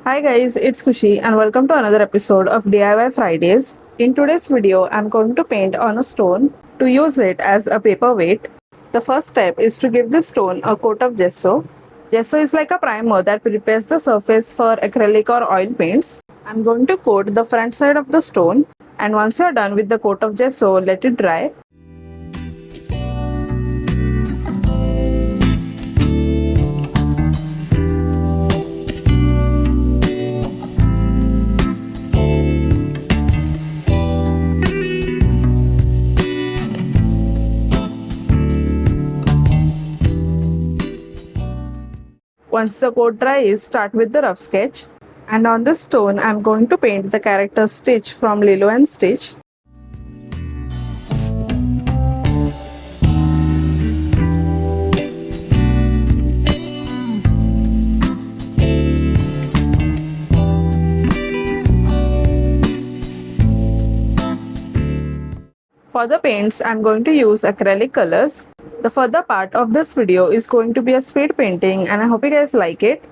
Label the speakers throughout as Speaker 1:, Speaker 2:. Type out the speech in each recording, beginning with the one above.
Speaker 1: Hi guys, it's Khushi and welcome to another episode of DIY Fridays. In today's video, I'm going to paint on a stone to use it as a paperweight. The first step is to give the stone a coat of gesso. Gesso is like a primer that prepares the surface for acrylic or oil paints. I'm going to coat the front side of the stone, and once you're done with the coat of gesso, let it dry. Once the coat dries, start with the rough sketch. And on this stone, I'm going to paint the character Stitch from Lilo and Stitch. For the paints, I'm going to use acrylic colors. The further part of this video is going to be a speed painting, and I hope you guys like it.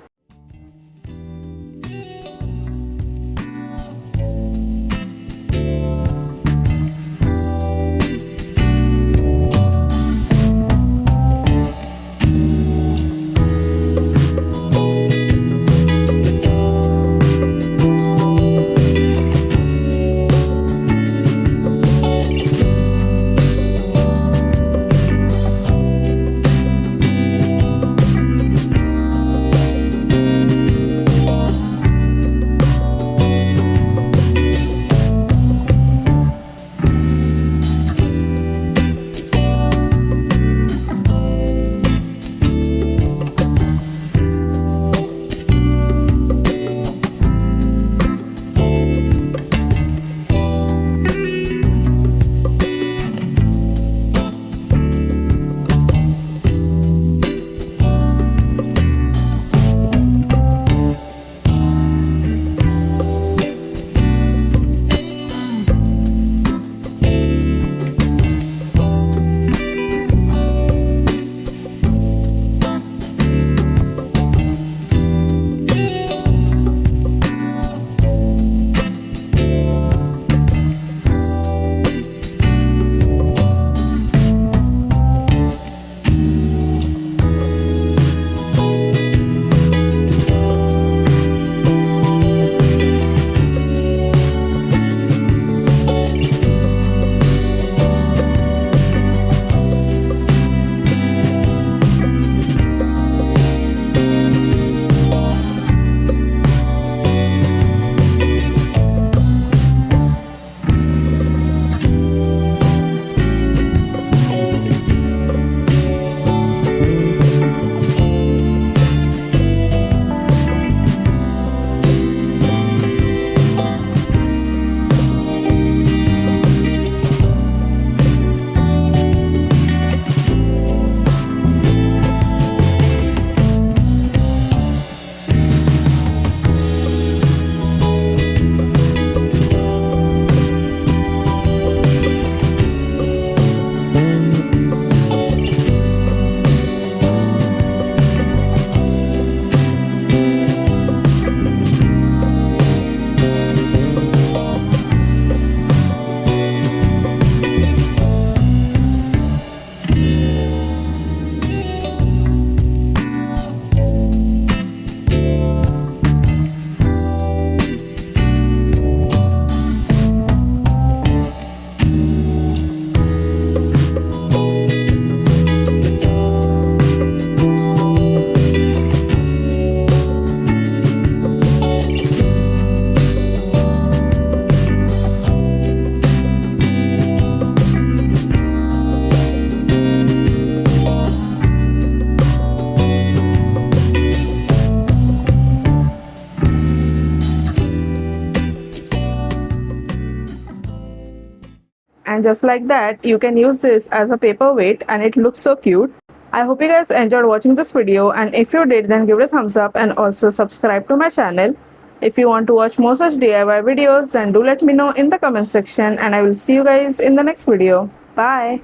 Speaker 1: And just like that, you can use this as a paperweight and it looks so cute. I hope you guys enjoyed watching this video, and if you did, then give it a thumbs up and also subscribe to my channel. If you want to watch more such DIY videos, then do let me know in the comment section, and I will see you guys in the next video. Bye!